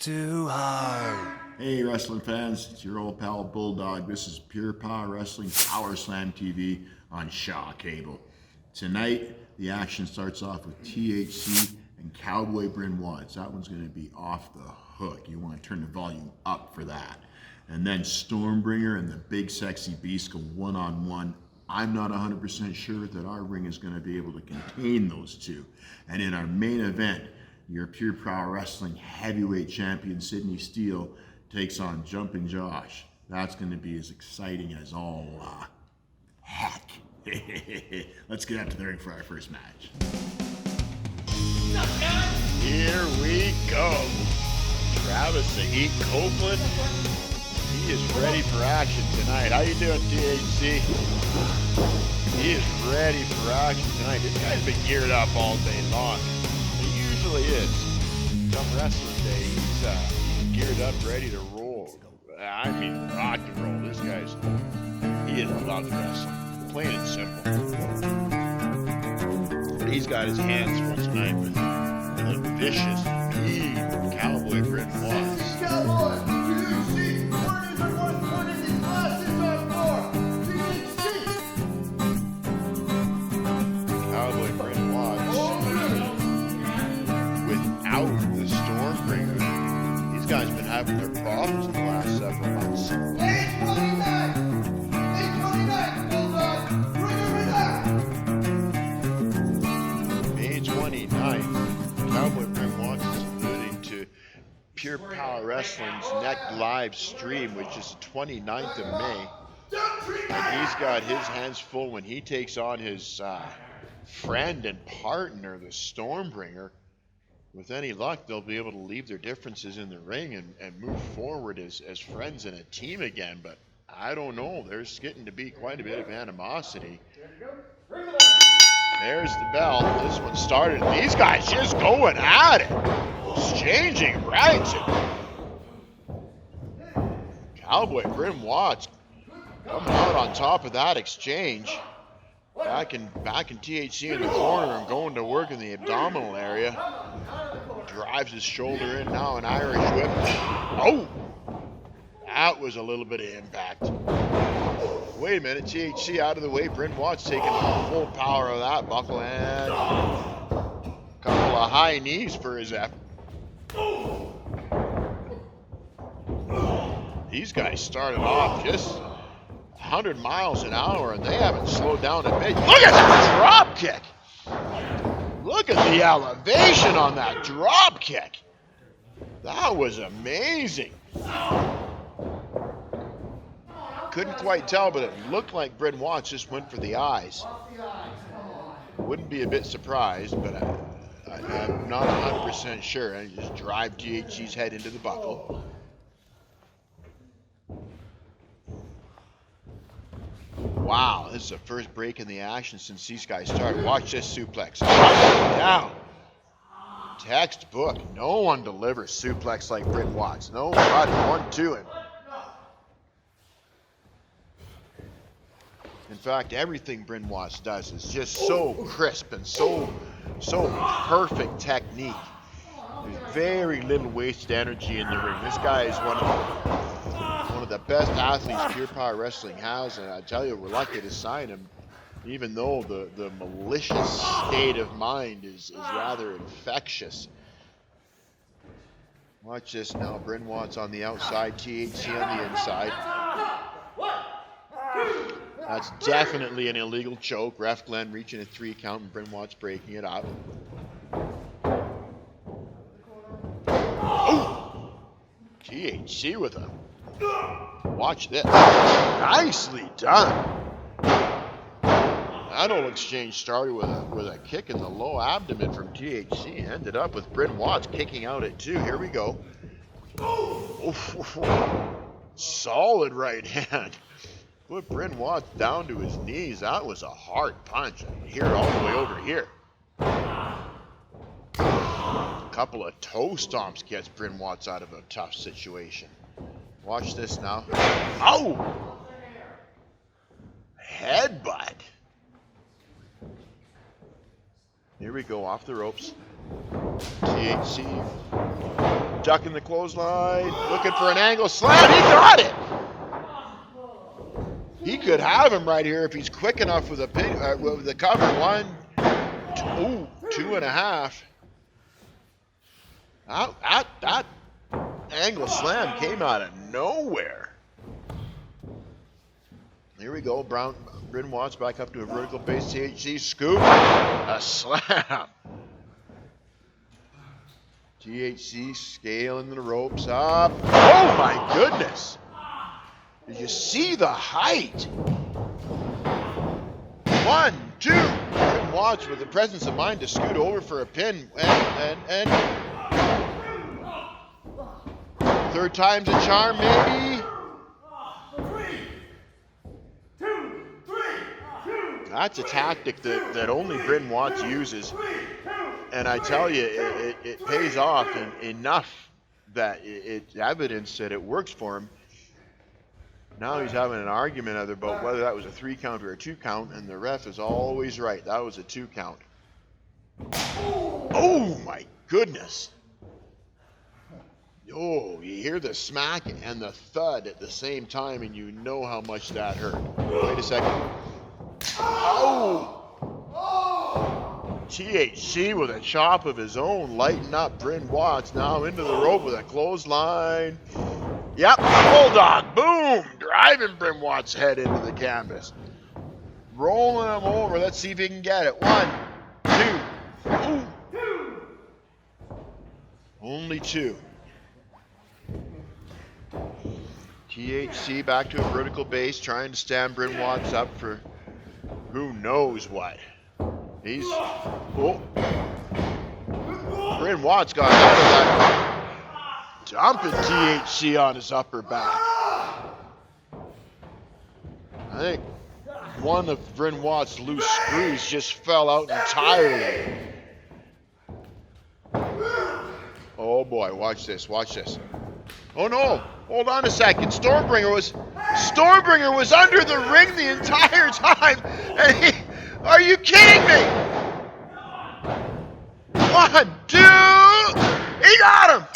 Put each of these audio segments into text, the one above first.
too hard. Hey wrestling fans, it's your old pal Bulldog. This is Pure Power Wrestling PowerSlamTV on Shaw Cable. Tonight, the action starts off with THC and Cowboy Bryn Watts. That one's going to be off the hook. You want to turn the volume up for that. And then Stormbringer and the Big Sexy Beast go one-on-one. I'm not 100% sure that our ring is going to be able to contain those two. And in our main event, your Pure Power Wrestling heavyweight champion Sydney Steele takes on Jumpin Josh. That's going to be as exciting as all heck. Let's get out to the ring for our first match. Here we go. Travis the Heat Copeland. He is ready for action tonight. How you doing, THC? He is ready for action tonight. This guy's been geared up all day long. He usually is. Come wrestling day, he's geared up, ready to roll. I mean, rock and roll. This guy's, he loves wrestling. Plain and simple. But he's got his hands full tonight with the vicious, mean Cowboy Bryn Watts. Cowboy! Cowboy Bryn Watts without the Stormbringer. These guys have been having their problems in the last several months. May 29th! May 29th, Bulldog! Bring her back! May 29th, Cowboy Bryn Watts is alluding to Pure Power Wrestling's next live stream, which is the 29th of May. And he's got his hands full when he takes on his friend and partner, the Stormbringer. With any luck, they'll be able to leave their differences in the ring and move forward as friends and a team again. But I don't know. There's getting to be quite a bit of animosity. There's the bell. This one started. These guys just going at it. Exchanging rights. Cowboy Bryn Watts coming out on top of that exchange. Back in THC in the corner and going to work in the abdominal area. Drives his shoulder in now, an Irish whip. Oh! That was a little bit of impact. Wait a minute, THC out of the way. Bryn Watts taking full power of that buckle and a couple of high knees for his effort. These guys started off just 100 miles an hour and they haven't slowed down a bit. Look at that drop kick! Look at the elevation on that drop kick. That was amazing. Couldn't quite tell, but it looked like Bryn Watts just went for the eyes. Wouldn't be a bit surprised, but I'm not 100% sure. I just drive THC's head into the buckle. Wow, this is the first break in the action since these guys started. Watch this suplex. Down. Textbook. No one delivers suplex like Bryn Watts. Nobody. 1-2 him. In fact, everything Bryn Watts does is just so crisp and so perfect technique. There's very little wasted energy in the ring. This guy is one of the best athletes Pure Power Wrestling has, and I tell you, we're lucky to sign him, even though the malicious state of mind is rather infectious. Watch this now. Bryn Watts on the outside, THC on the inside. That's definitely an illegal choke. Ref Glenn reaching a 3 count and Bryn Watts breaking it up. Oh! THC with a... Watch this. Nicely done. That old exchange started with a kick in the low abdomen from THC. Ended up with Bryn Watts kicking out at 2. Here we go. Oh, solid right hand. Put Bryn Watts down to his knees. That was a hard punch. I can hear it all the way over here. A couple of toe stomps gets Bryn Watts out of a tough situation. Watch this now. Oh! Headbutt. Here we go, off the ropes. THC ducking the clothesline, looking for an angle slam. He got it. He could have him right here if he's quick enough with with the cover. 1, 2, 2.5. That angle slam came out of nowhere. Here we go. Bryn Watts back up to a vertical base. THC scoop. A slam. THC scaling the ropes up. Oh my goodness. Did you see the height? 1, 2. Bryn Watts with the presence of mind to scoot over for a pin. And third time's a charm, maybe. 3, 2, 3, 2. That's a tactic that only Bryn Watts uses. And I tell you, it pays off enough that it's evidence that it works for him. Now he's having an argument about whether that was a 3 count or a 2 count, and the ref is always right. That was a 2 count. Oh my goodness. Oh, you hear the smack and the thud at the same time, and you know how much that hurt. Wait a second. Oh! THC with a chop of his own, lighting up Bryn Watts. Now into the rope with a clothesline. Yep, bulldog, boom! Driving Bryn Watts' head into the canvas. Rolling him over. Let's see if he can get it. 1, 2. Ooh. Only 2. THC back to a vertical base, trying to stand Bryn Watts up for who knows what. He's... Oh. Bryn Watts got out of that. Jumping THC on his upper back. I think one of Bryn Watts' loose screws just fell out entirely. Oh boy, watch this, watch this. Oh no, hold on a second. Stormbringer was under the ring the entire time. And are you kidding me? 1, 2, he got him.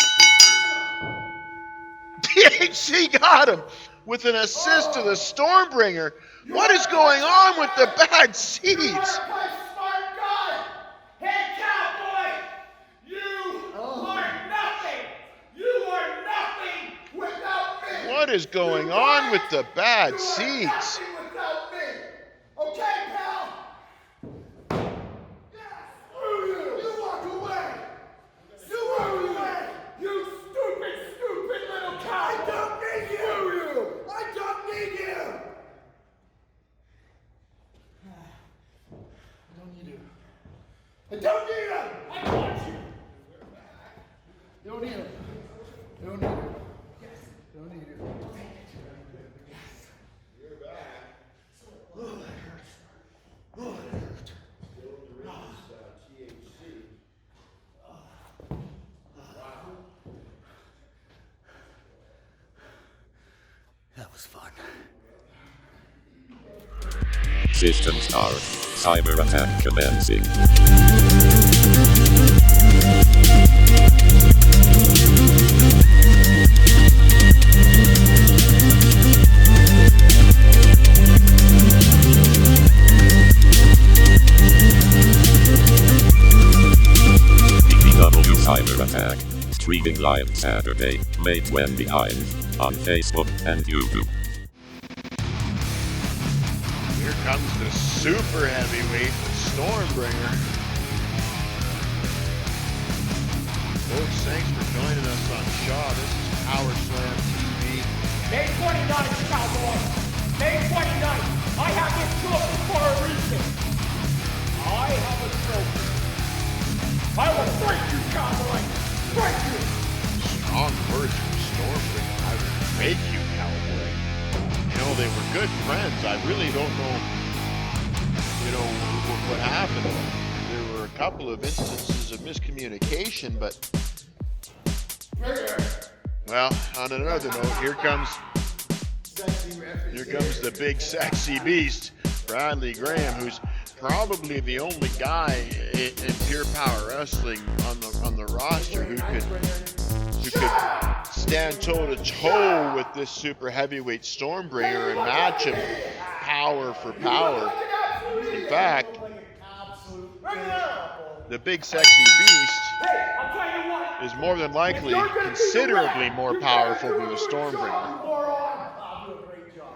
THC got him with an assist to the Stormbringer. What is going on with the bad seeds? Smart guy. Hey, Cowboy, you are nothing. You are nothing without me. What is going on with the bad seeds? Nothing without me. Okay, pal? You walk away. You walk away. You stupid little cow. I don't need you. I don't need you. I don't need him! I want you! You don't need him. You don't need him. Yes. You don't need him. Yes. You're back. Oh, that hurts. Oh, that hurts. THC. Wow. That was fun. System start. Cyber attack commencing. PPW CYBERATTACK. Streaming live Saturday, May 29th, on Facebook and YouTube. Here comes the super heavyweight Stormbringer. Folks, thanks for joining us on Shaw. This is PowerSlam TV. May 29th, Cowboy. May 29th. I have this trophy for a reason. I have a trophy. I will break you, Cowboy. Break you. Strong words from Stormbringer. I will break you, Cowboy. You know, they were good friends. I really don't know, what happened. There were a couple of instances of miscommunication, but... Well, on another note, here comes the big sexy beast, Bradley Graham, who's probably the only guy in Pure Power Wrestling on the roster who could stand toe to toe with this super heavyweight Stormbringer and match him power for power. In fact, the big sexy beast is more than likely considerably more powerful than the Stormbringer.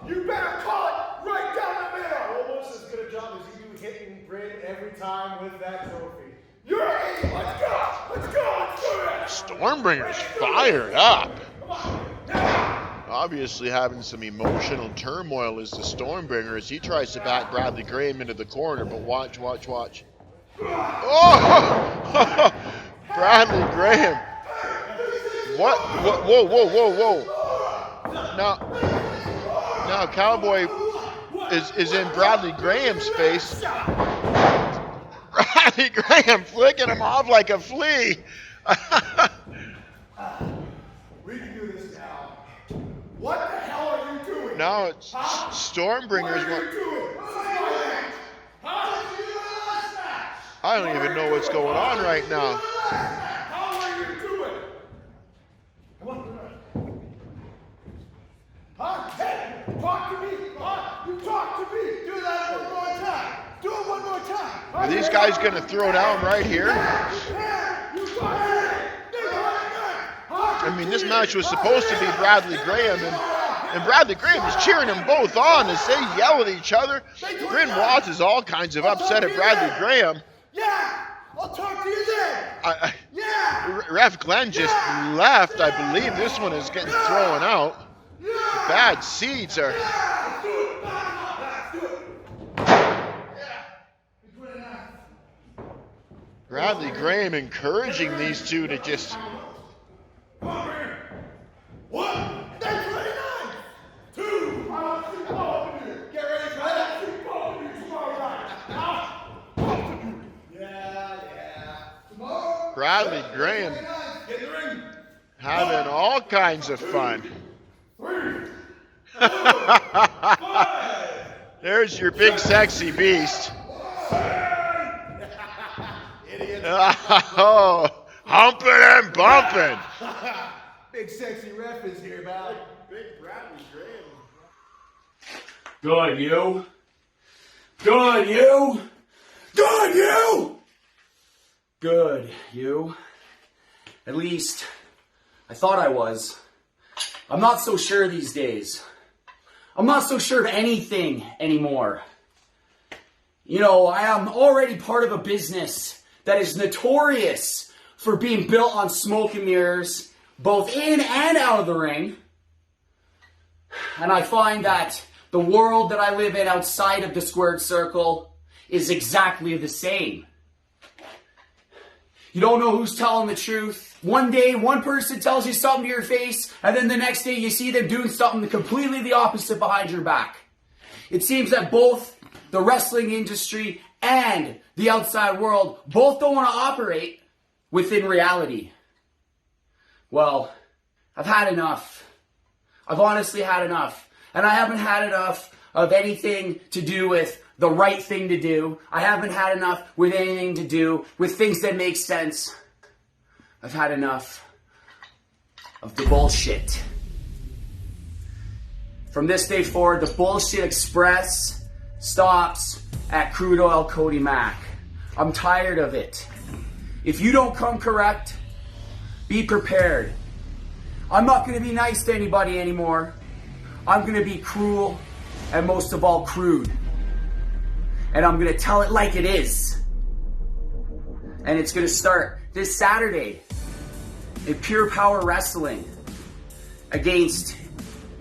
You better call it right down the middle. Almost as good a job as you do hitting Bryn every time with that trophy. You're an idiot. Let's go. Let's go. Let's do it. Stormbringer's fired up. Obviously having some emotional turmoil is the Stormbringer as he tries to back Bradley Graham into the corner, but watch. Oh! Bradley Graham. What? Whoa. Now Cowboy is in Bradley Graham's face. Bradley Graham flicking him off like a flea. We can do this now. What the hell are you doing? Now it's Stormbringer's one. I don't even know what's going on right now. How are you doing? Come on. Huh? Hey, talk to me. Huh? You talk to me. Do that one more time. Do it one more time. Are these guys going to throw down right here? I mean, this match was supposed to be Bradley Graham, and Bradley Graham is cheering them both on as they yell at each other. Bryn Watts is all kinds of upset at Bradley Graham. Yeah, I'll talk to you then. Yeah. Ref Glenn just left. I believe this one is getting thrown out. Bad seeds are. Bradley Graham encouraging these two to just. What? That's 29. 2. Get ready for that. Yeah. Tomorrow. Bradley Graham having all kinds of fun. 3. There's your big sexy beast. Idiot. Oh, humping and bumping. Big sexy ref is here, man. Big Bradley Graham. Good, you. Good, you. Good, you. Good, you. At least, I thought I was. I'm not so sure these days. I'm not so sure of anything anymore. You know, I am already part of a business that is notorious for being built on smoke and mirrors, both in and out of the ring. And I find that the world that I live in outside of the squared circle is exactly the same. You don't know who's telling the truth. One day, one person tells you something to your face, and then the next day you see them doing something completely the opposite behind your back. It seems that both the wrestling industry and the outside world both don't want to operate within reality. Well, I've had enough. I've honestly had enough. And I haven't had enough of anything to do with the right thing to do. I haven't had enough with anything to do with things that make sense. I've had enough of the bullshit. From this day forward, the bullshit express stops at crude oil Cody Mac. I'm tired of it. If you don't come correct, be prepared. I'm not going to be nice to anybody anymore. I'm going to be cruel and most of all crude. And I'm going to tell it like it is. And it's going to start this Saturday in Pure Power Wrestling against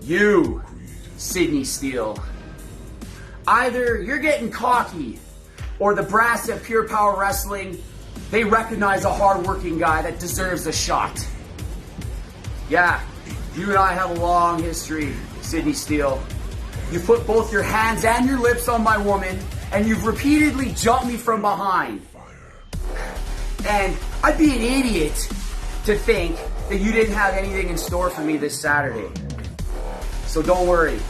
you, Sydney Steele. Either you're getting cocky or the brass at Pure Power Wrestling, they recognize a hard-working guy that deserves a shot. Yeah, you and I have a long history, Sydney Steele. You put both your hands and your lips on my woman, and you've repeatedly jumped me from behind. And I'd be an idiot to think that you didn't have anything in store for me this Saturday. So don't worry.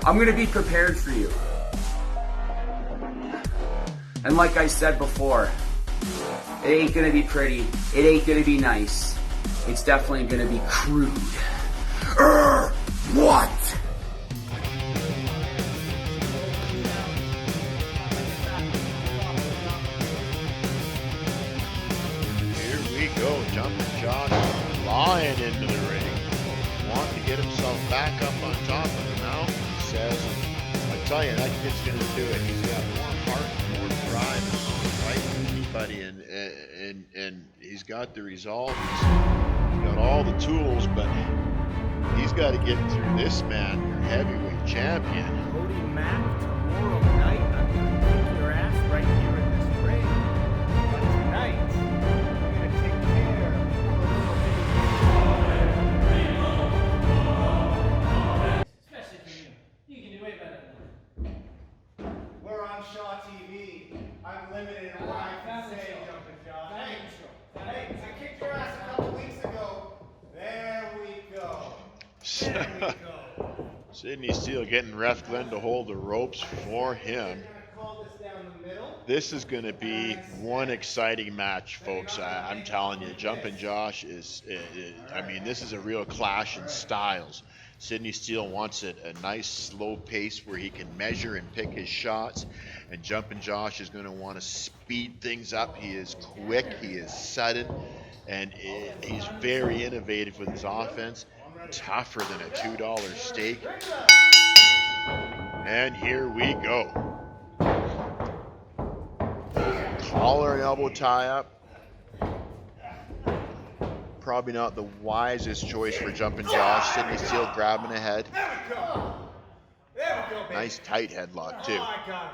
I'm going to be prepared for you. And like I said before, it ain't gonna be pretty. It ain't gonna be nice. It's definitely gonna be crude. What? Here we go. Jumpin' Josh flying into the ring. Wanting to get himself back up on top of the mountain, he says. I tell you, that kid's going to do it. He's got more heart, more drive, and more fight than anybody, and he's got the resolve. He's got all the tools, but he's got to get through this man, your heavyweight champion. Cody Mac tomorrow night. I'm going to kick your ass right here in this ring. But tonight, I'm going to take care of Especially for you. You can do way better than that. We're on Shaw TV. I'm limited in what I can say, Jumpin' Josh. Hey, I kicked your ass a couple weeks ago. There we go. There we go. Sidney Steele getting Ref Glenn to hold the ropes for him. This is going to be one exciting match, folks. I'm telling you, Jumpin' Josh is, I mean, this is a real clash in styles. Sidney Steele wants a nice slow pace where he can measure and pick his shots, and Jumpin' Josh is going to want to speed things up. He is quick, he is sudden, and he's very innovative with his offense. Tougher than a $2 steak. And here we go. Collar and elbow tie up. Probably not the wisest choice for Jumpin' Josh. Sidney Steele grabbing ahead. There we go. There we go, baby. Nice tight headlock too. Oh, I got him.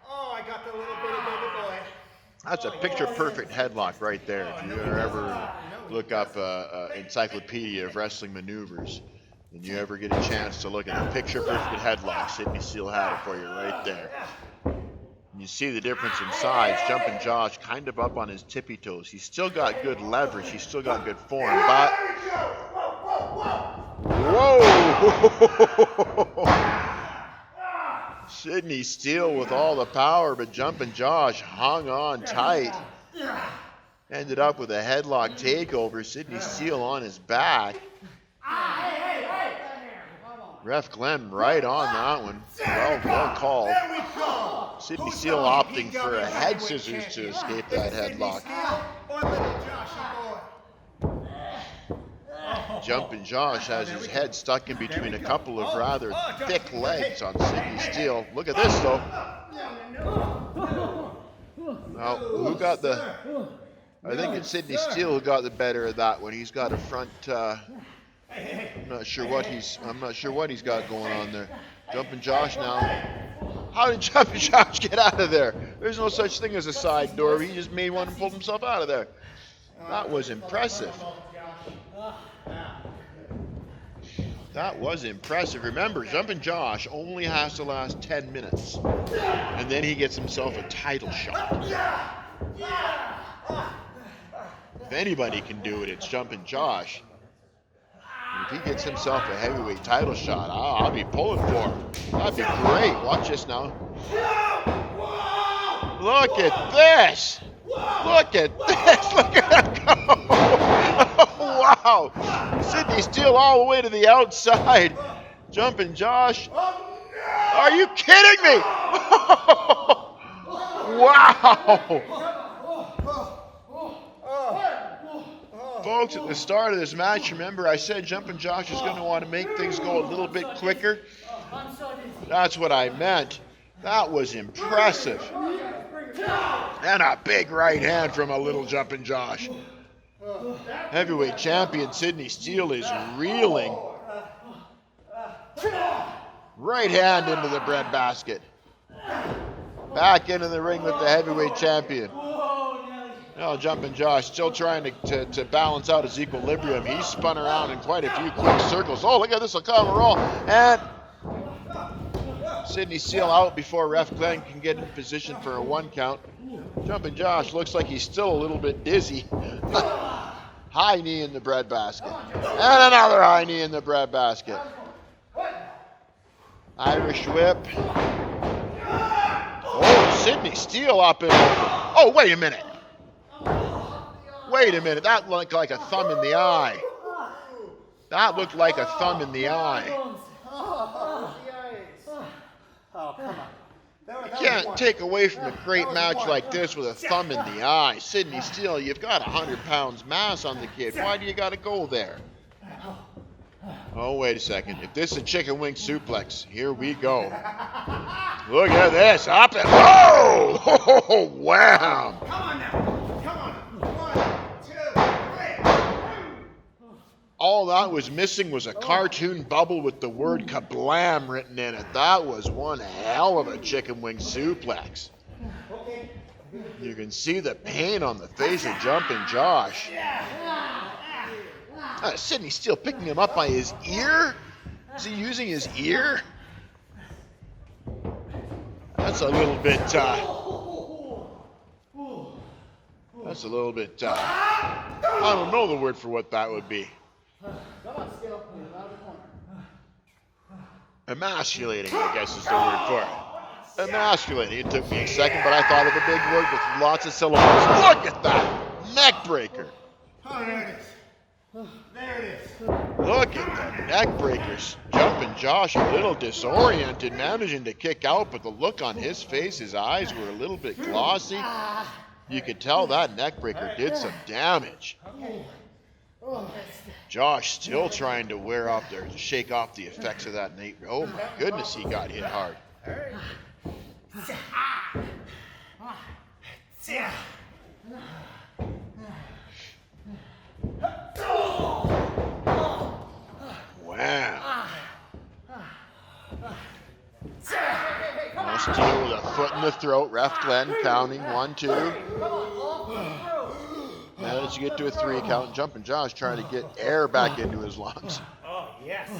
Oh, I got the little bitty baby boy. That's a picture-perfect headlock right there. If you ever look up Encyclopedia of Wrestling Maneuvers, and you ever get a chance to look at a picture-perfect headlock, Sidney Steele had it for you right there. And you see the difference in size. Jumpin' Josh kind of up on his tippy toes. He's still got good leverage. He's still got good form, but... Whoa! Sidney Steele with all the power, but Jumpin' Josh hung on tight. Ended up with a headlock takeover. Sidney Steele on his back. Ref Glenn right on that one. Well called. Sidney Steele opting for a head scissors to escape that headlock. Jumpin' Josh has his head stuck in between a couple of rather thick legs on Sidney Steele. Look at this though. Now, who got the... I think it's Sidney Steele who got the better of that one. He's got a front... I'm not sure what he's got going on there. Jumpin' Josh now. How did Jumpin' Josh get out of there? There's no such thing as a side door. He just made one and pulled himself out of there. That was impressive. That was impressive. Remember, Jumpin' Josh only has to last 10 minutes. And then he gets himself a title shot. If anybody can do it, it's Jumpin' Josh. And if he gets himself a heavyweight title shot, I'll be pulling for him. That'd be great. Watch this now. Look at this. Look at this. Look at him go. Wow. Sidney Steele all the way to the outside. Jumpin' Josh. Are you kidding me? Wow. Folks, at the start of this match, remember I said Jumpin' Josh is going to want to make things go a little bit quicker? That's what I meant. That was impressive. And a big right hand from a little Jumpin' Josh. Heavyweight champion Sidney Steele is reeling. Right hand into the breadbasket. Back into the ring with the heavyweight champion. Now Jumpin' Josh still trying to balance out his equilibrium. He's spun around in quite a few quick circles. Oh, look at this, a cover roll. And Sidney Steele out before Ref Glenn can get in position for a 1 count. Jumpin' Josh looks like he's still a little bit dizzy. High knee in the breadbasket. And another high knee in the breadbasket. Irish whip. Oh, Sydney Steele up and over. Oh, wait a minute. Wait a minute. That looked like a thumb in the eye. That looked like a thumb in the eye. Oh, come on. You can't take away from a great match like this with a thumb in the eye. Sydney Steele, you've got 100 pounds mass on the kid. Why do you got to go there? Oh, wait a second. If this is a chicken wing suplex, here we go. Look at this. Up and oh, wham. Come on now. Come on. 1, 2, 3. All that was missing was a cartoon bubble with the word kablam written in it. That was one hell of a chicken wing suplex. You can see the pain on the face of Jumpin' Josh. Sydney Steele picking him up by his ear? Is he using his ear? That's a little bit, I don't know the word for what that would be. Emasculating, I guess is the word for it. Emasculating. It took me a second, but I thought of a big word with lots of syllables. Look at that! Neck breaker. Oh, there it is. There it is. Look at the neck breakers. Jumpin' Josh a little disoriented, managing to kick out, but the look on his face, his eyes were a little bit glossy. You could tell that neck breaker did some damage. Josh still trying to shake off the effects of that Nate. Oh my goodness, he got hit hard. Wow. Now Steele with a foot in the throat. Ref Glenn counting 1, 2. Managed to get to a 3 count. Jumpin' Josh trying to get air back into his lungs. Oh, yes.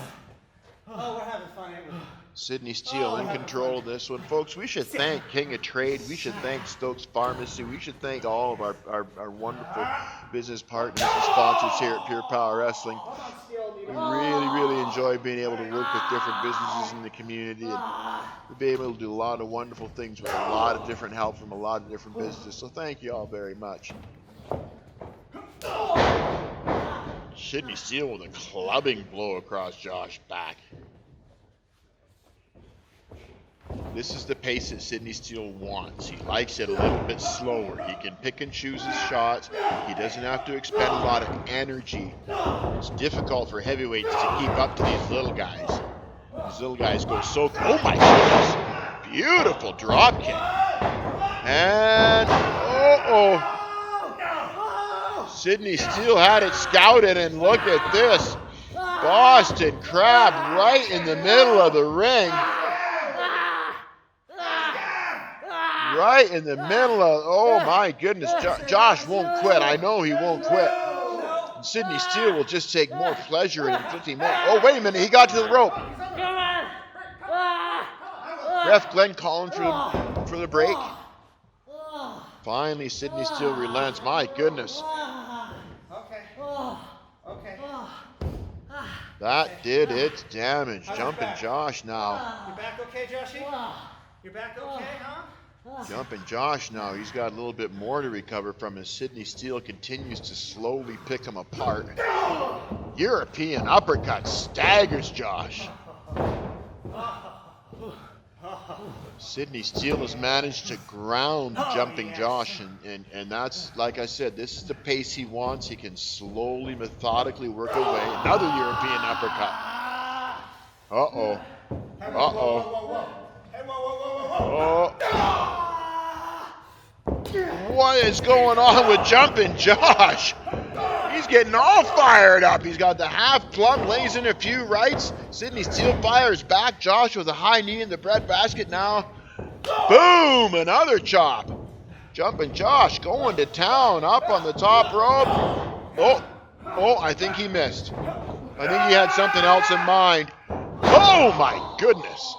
Oh, we're having fun, ain't we? Sydney Steele in control of this one. Folks, we should thank King of Trade. We should thank Stokes Pharmacy. We should thank all of our wonderful business partners and sponsors here at Pure Power Wrestling. We really enjoy being able to work with different businesses in the community and be able to do a lot of wonderful things with a lot of different help from a lot of different businesses. So thank you all very much. Sydney Steele with a clubbing blow across Josh's back. This is the pace that Sydney Steele wants. He likes it a little bit slower. He can pick and choose his shots. He doesn't have to expend a lot of energy. It's difficult for heavyweights to keep up to these little guys. These little guys go so... Oh my goodness! Beautiful drop kick. And... Sydney Steele had it scouted, and look at this. Boston Crab right in the middle of the ring. Right in the middle of, oh my goodness, Josh won't quit. I know he won't quit. And Sydney Steele will just take more pleasure in inflicting more. Oh, wait a minute, he got to the rope. Ref Glenn calling for the break. Finally, Sydney Steele relents. My goodness. Okay. That did its damage. Jumpin' Josh now. You back okay, Joshy? You back okay, huh? Jumpin' Josh now. He's got a little bit more to recover from as Sydney Steele continues to slowly pick him apart. European uppercut staggers Josh. Sydney Steele has managed to ground Jumpin' Josh, and that's, like I said, this is the pace he wants. He can slowly, methodically work away. Another European uppercut. Uh-oh. Oh. What is going on with Jumpin' Josh? He's getting all fired up. He's got the half plumb, lays in a few rights. Sydney Steele fires back. Josh with a high knee in the breadbasket now. Boom! Another chop. Jumpin' Josh going to town up on the top rope. Oh, I think he missed. I think he had something else in mind. Oh my goodness.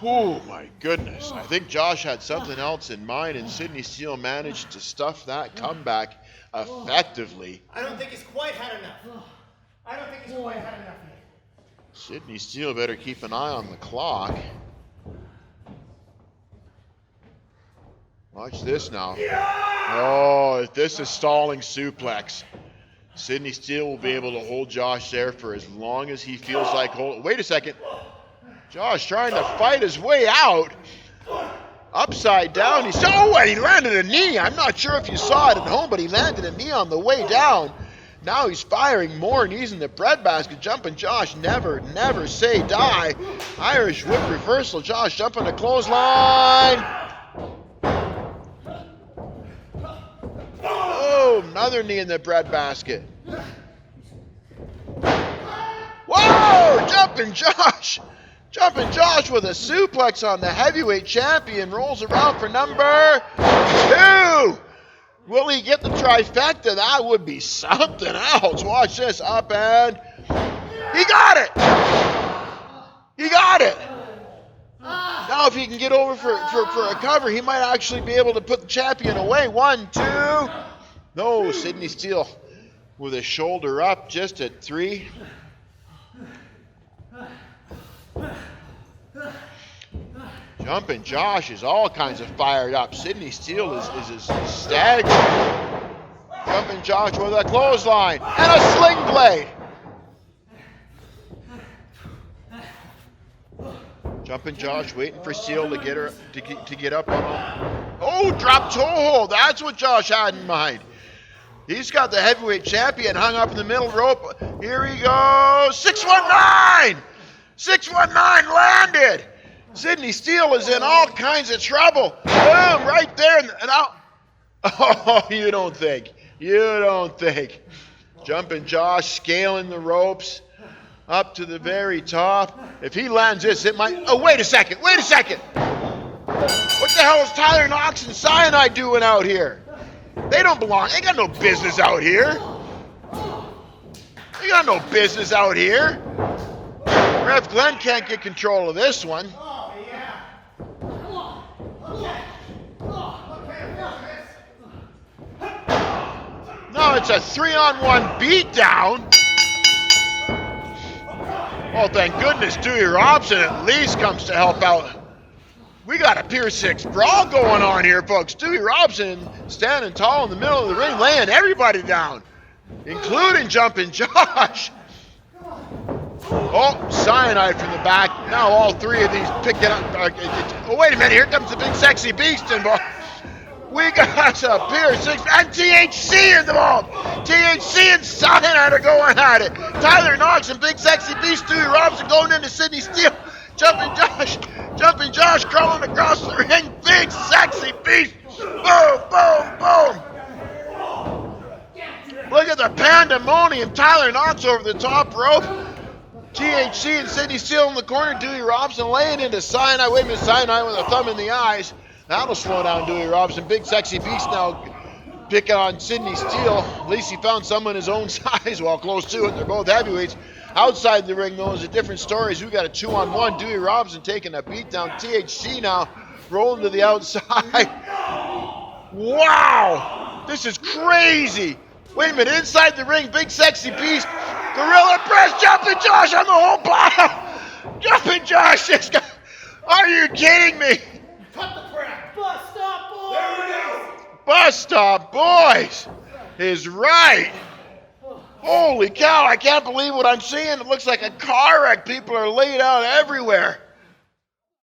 Oh my goodness. I think Josh had something else in mind, and Sydney Steele managed to stuff that comeback effectively. I don't think he's quite had enough. Sydney Steele better keep an eye on the clock. Watch this now. Oh, this is stalling suplex. Sidney Steele will be able to hold Josh there for as long as he feels like holding. Wait a second. Josh trying to fight his way out. Upside down. And he landed a knee. I'm not sure if you saw it at home, but he landed a knee on the way down. Now he's firing more knees in the breadbasket. Jumping Josh, never say die. Irish whip reversal. Josh jumping the clothesline. Oh, another knee in the breadbasket. Whoa, Jumping Josh. Jumping Josh with a suplex on the heavyweight champion. Rolls around for number 2. Will he get the trifecta? That would be something else. Watch this. Up and he got it. He got it. Now if he can get over for a cover, he might actually be able to put the champion away. 1, 2. No, Sidney Steele with a shoulder up just at 3. Jumping Josh is all kinds of fired up. Sidney Steele is staggering. Jumping Josh with a clothesline and a sling blade. Jumping Josh waiting for Steele to get her to get up on him. Oh, drop toe hold. That's what Josh had in mind. He's got the heavyweight champion hung up in the middle rope. Here he goes. 619. 619 landed. Sidney Steele is in all kinds of trouble. Boom, right there and out. Oh, you don't think. You don't think. Jumping Josh, scaling the ropes up to the very top. If he lands this, it might... Oh, wait a second. Wait a second. What the hell is Tyler Knox and Cyanide doing out here? They don't belong. They got no business out here. They got no business out here. Ref Glenn can't get control of this one. No, it's a 3-on-1 beatdown. Oh, thank goodness Dewey Robson at least comes to help out. We got a Pier 6 brawl going on here, folks. Dewey Robson standing tall in the middle of the ring, laying everybody down, including Jumping Josh. Oh, Cyanide from the back. Now all 3 of these pick it up. Oh, wait a minute. Here comes the big sexy beast involved. We got a Pier 6 and THC involved. THC and Cyanide are going at it. Tyler Knox and big sexy beast Dewey Robson going into Sidney Steele. Jumping Josh crawling across the ring. Big sexy beast. Boom, boom, boom. Look at the pandemonium. Tyler Knox over the top rope. THC and Sidney Steele in the corner. Dewey Robson laying into Cyanide. Wait a minute, Cyanide with a thumb in the eyes. That'll slow down Dewey Robson. Big sexy beast now picking on Sidney Steele. At least he found someone his own size while close to it. They're both heavyweights. Outside the ring, though, is a different story. We got a 2-on-1. Dewey Robson taking a beat down. THC now rolling to the outside. Wow! This is crazy. Wait a minute. Inside the ring, big sexy beast. Gorilla press. Jumping Josh on the whole bottom. Jumping Josh. This guy. Are you kidding me? Cut the crap. Bus stop, boys. There we go. Bus stop, boys. Is right. Holy cow, I can't believe what I'm seeing. It looks like a car wreck. People are laid out everywhere.